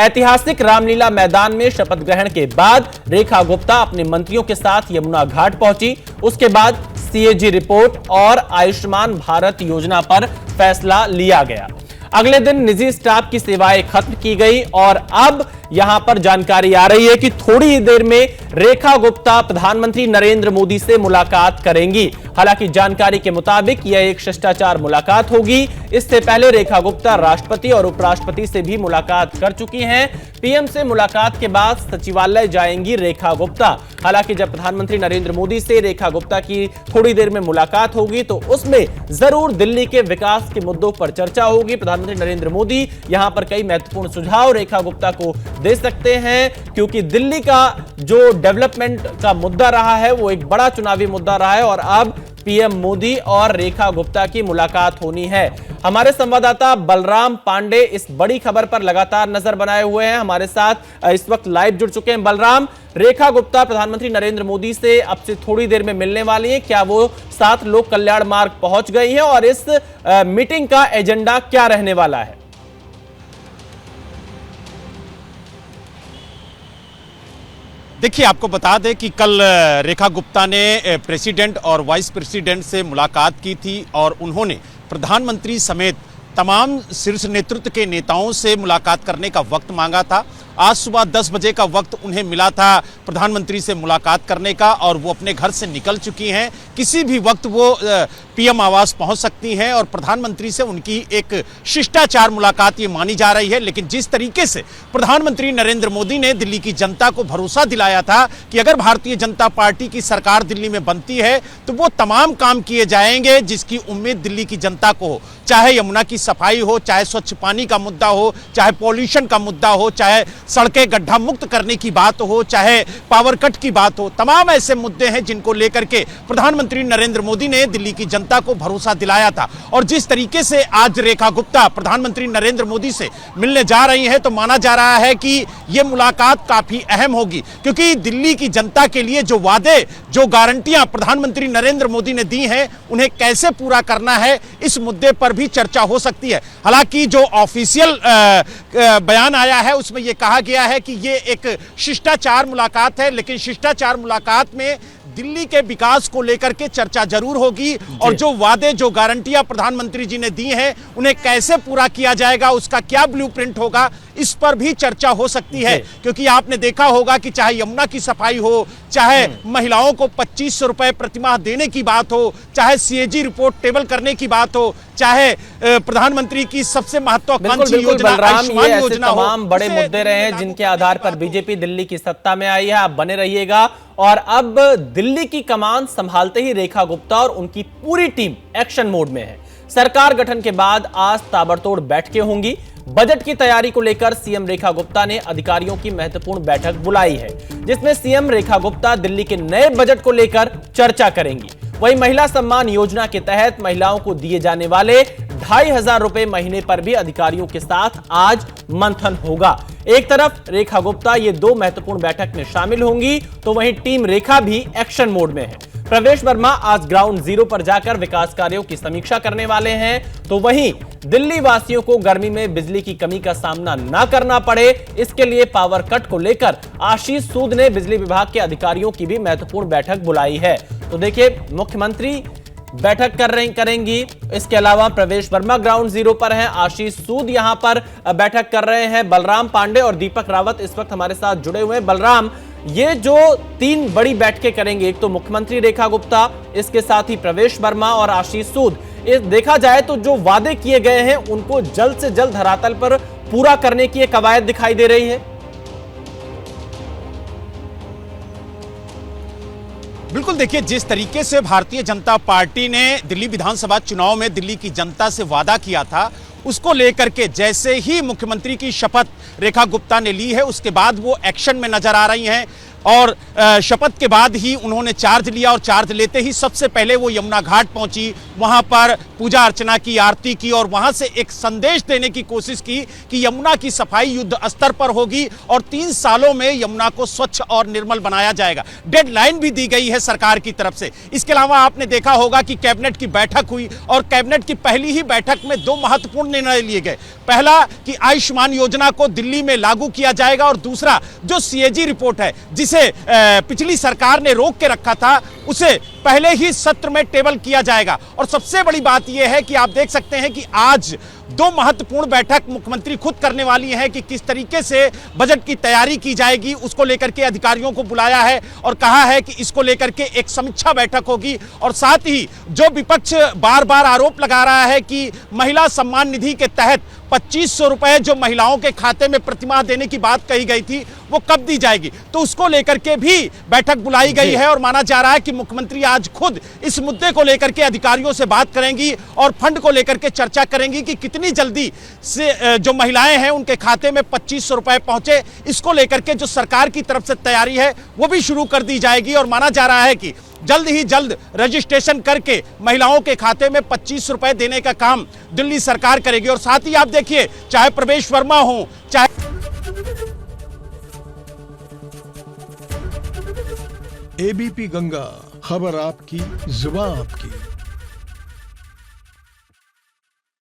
ऐतिहासिक रामलीला मैदान में शपथ ग्रहण के बाद रेखा गुप्ता अपने मंत्रियों के साथ यमुना घाट पहुंची। उसके बाद सीएजी रिपोर्ट और आयुष्मान भारत योजना पर फैसला लिया गया। अगले दिन निजी स्टाफ की सेवाएं खत्म की गई और अब यहां पर जानकारी आ रही है कि थोड़ी ही देर में रेखा गुप्ता प्रधानमंत्री नरेंद्र मोदी से मुलाकात करेंगी। हालांकि जानकारी के मुताबिक यह एक शिष्टाचार मुलाकात होगी। इससे पहले रेखा गुप्ता राष्ट्रपति और उपराष्ट्रपति से भी मुलाकात कर चुकी हैं। पीएम से मुलाकात के बाद सचिवालय जाएंगी रेखा गुप्ता। हालांकि जब प्रधानमंत्री नरेंद्र मोदी से रेखा गुप्ता की थोड़ी देर में मुलाकात होगी तो उसमें जरूर दिल्ली के विकास के मुद्दों पर चर्चा होगी। प्रधानमंत्री नरेंद्र मोदी यहां पर कई महत्वपूर्ण सुझाव रेखा गुप्ता को दे सकते हैं, क्योंकि दिल्ली का जो डेवलपमेंट का मुद्दा रहा है वो एक बड़ा चुनावी मुद्दा रहा है और अब पीएम मोदी और रेखा गुप्ता की मुलाकात होनी है। हमारे संवाददाता बलराम पांडे इस बड़ी खबर पर लगातार नजर बनाए हुए हैं, हमारे साथ इस वक्त लाइव जुड़ चुके हैं। बलराम, रेखा गुप्ता प्रधानमंत्री नरेंद्र मोदी से अब से थोड़ी देर में मिलने वाली है, क्या वो 7 लोक कल्याण मार्ग पहुंच गई है और इस मीटिंग का एजेंडा क्या रहने वाला है? देखिए, आपको बता दें कि कल रेखा गुप्ता ने प्रेसिडेंट और वाइस प्रेसिडेंट से मुलाकात की थी और उन्होंने प्रधानमंत्री समेत तमाम शीर्ष नेतृत्व के नेताओं से मुलाकात करने का वक्त मांगा था। आज सुबह 10 बजे का वक्त उन्हें मिला था प्रधानमंत्री से मुलाकात करने का और वो अपने घर से निकल चुकी हैं। किसी भी वक्त वो पीएम आवास पहुंच सकती हैं और प्रधानमंत्री से उनकी एक शिष्टाचार मुलाकात ये मानी जा रही है। लेकिन जिस तरीके से प्रधानमंत्री नरेंद्र मोदी ने दिल्ली की जनता को भरोसा दिलाया था कि अगर भारतीय जनता पार्टी की सरकार दिल्ली में बनती है तो वो तमाम काम किए जाएंगे जिसकी उम्मीद दिल्ली की जनता को हो, चाहे यमुना की सफाई हो, चाहे स्वच्छ पानी का मुद्दा हो, चाहे पॉल्यूशन का मुद्दा हो, चाहे सड़कें गड्ढा मुक्त करने की बात हो, चाहे पावर कट की बात हो। तमाम ऐसे मुद्दे हैं जिनको लेकर के प्रधानमंत्री नरेंद्र मोदी ने दिल्ली की जनता को भरोसा दिलाया था। और जिस तरीके से आज रेखा गुप्ता प्रधानमंत्री नरेंद्र मोदी से मिलने जा रही है तो माना जा रहा है कि यह मुलाकात काफी अहम होगी, क्योंकि दिल्ली की जनता के लिए जो वादे, जो गारंटियां प्रधानमंत्री नरेंद्र मोदी ने दी हैं उन्हें कैसे पूरा करना है, इस मुद्दे पर भी चर्चा हो सकती है। हालांकि जो ऑफिशियल बयान आया है उसमें यह कहा गया है कि ये एक शिष्टाचार मुलाकात है, लेकिन शिष्टाचार मुलाकात में दिल्ली के विकास को लेकर के चर्चा जरूर होगी और जो वादे, जो गारंटियां प्रधानमंत्री जी ने दी हैं उन्हें कैसे पूरा किया जाएगा, उसका क्या ब्लूप्रिंट होगा, इस पर भी चर्चा हो सकती है। क्योंकि आपने देखा होगा कि चाहे यमुना की सफाई हो, चाहे महिलाओं को 2500 रुपए प्रतिमाह देने की बात हो, चाहे सीएजी रिपोर्ट टेबल करने की बात हो, चाहे प्रधानमंत्री की सबसे महत्वाकांक्षी योजना आयुष्मान योजना हो, तमाम बड़े मुद्दे रहे हैं जिनके आधार पर बीजेपी दिल्ली की सत्ता में आई है। आप बने रहिएगा। और अब दिल्ली की कमान संभालते ही रेखा गुप्ता और उनकी पूरी टीम एक्शन मोड में है। सरकार गठन के बाद आज ताबड़तोड़ बैठकें होंगी। बजट की तैयारी को लेकर सीएम रेखा गुप्ता ने अधिकारियों की महत्वपूर्ण बैठक बुलाई है, जिसमें सीएम रेखा गुप्ता दिल्ली के नए बजट को लेकर चर्चा करेंगी। वहीं महिला सम्मान योजना के तहत महिलाओं को दिए जाने वाले 2500 रुपए महीने पर भी अधिकारियों के साथ आज मंथन होगा। एक तरफ रेखा गुप्ता ये 2 महत्वपूर्ण बैठक में शामिल होंगी तो वहीं टीम रेखा भी एक्शन मोड में है। प्रवेश वर्मा आज ग्राउंड जीरो पर जाकर विकास कार्यों की समीक्षा करने वाले हैं, तो वहीं दिल्ली वासियों को गर्मी में बिजली की कमी का सामना न करना पड़े, इसके लिए पावर कट को लेकर आशीष सूद ने बिजली विभाग के अधिकारियों की भी महत्वपूर्ण बैठक बुलाई है। तो देखिए, मुख्यमंत्री बैठक करेंगी। इसके अलावा प्रवेश वर्मा ग्राउंड जीरो पर हैं, आशीष सूद यहां पर बैठक कर रहे हैं। बलराम पांडे और दीपक रावत इस वक्त हमारे साथ जुड़े हुए हैं। बलराम, ये जो 3 बड़ी बैठकें करेंगे, एक तो मुख्यमंत्री रेखा गुप्ता, इसके साथ ही प्रवेश वर्मा और आशीष सूद, देखा जाए तो जो वादे किए गए हैं उनको जल्द से जल्द धरातल पर पूरा करने की कवायद दिखाई दे रही है। बिल्कुल, देखिए, जिस तरीके से भारतीय जनता पार्टी ने दिल्ली विधानसभा चुनाव में दिल्ली की जनता से वादा किया था, उसको लेकर के जैसे ही मुख्यमंत्री की शपथ रेखा गुप्ता ने ली है उसके बाद वो एक्शन में नजर आ रही हैं और शपथ के बाद ही उन्होंने चार्ज लिया और चार्ज लेते ही सबसे पहले वो यमुना घाट पहुंची, वहां पर पूजा अर्चना की, आरती की और वहां से एक संदेश देने की कोशिश की कि यमुना की सफाई युद्ध स्तर पर होगी और 3 सालों में यमुना को स्वच्छ और निर्मल बनाया जाएगा। डेडलाइन भी दी गई है सरकार की तरफ से। इसके अलावा आपने देखा होगा कि कैबिनेट की बैठक हुई और कैबिनेट की पहली ही बैठक में 2 महत्वपूर्ण निर्णय लिए गए। पहला कि आयुष्मान योजना को दिल्ली में लागू किया जाएगा और दूसरा जो सीएजी रिपोर्ट है जिसे पिछली सरकार ने रोक के रखा था उसे पहले ही सत्र में टेबल किया जाएगा। और सबसे बड़ी बात यह है कि आप देख सकते हैं कि आज 2 महत्वपूर्ण बैठक मुख्यमंत्री खुद करने वाली हैं कि किस तरीके से बजट की तैयारी की जाएगी, उसको लेकर के अधिकारियों को बुलाया है और कहा है कि इसको लेकर के एक समीक्षा बैठक होगी। और साथ ही जो विपक्ष बार बार आरोप लगा रहा है कि महिला सम्मान निधि के तहत 2500 रुपए जो महिलाओं के खाते में प्रतिमाह देने की बात कही गई थी वो कब दी जाएगी, तो उसको लेकर के भी बैठक बुलाई गई है और माना जा रहा है कि मुख्यमंत्री आज खुद इस मुद्दे को लेकर के अधिकारियों से बात करेंगी और फंड को लेकर के चर्चा करेंगी कि कितनी जल्दी से जो महिलाएं हैं उनके खाते में 2500 रुपए पहुंचे। इसको लेकर के जो सरकार की तरफ से तैयारी है वो भी शुरू कर दी जाएगी और माना जा रहा है कि जल्द ही जल्द रजिस्ट्रेशन करके महिलाओं के खाते में 25 रुपए देने का काम दिल्ली सरकार करेगी। और साथ ही आप देखिए, चाहे प्रवेश वर्मा हो, चाहे एबीपी गंगा, खबर आपकी, जुबान आपकी।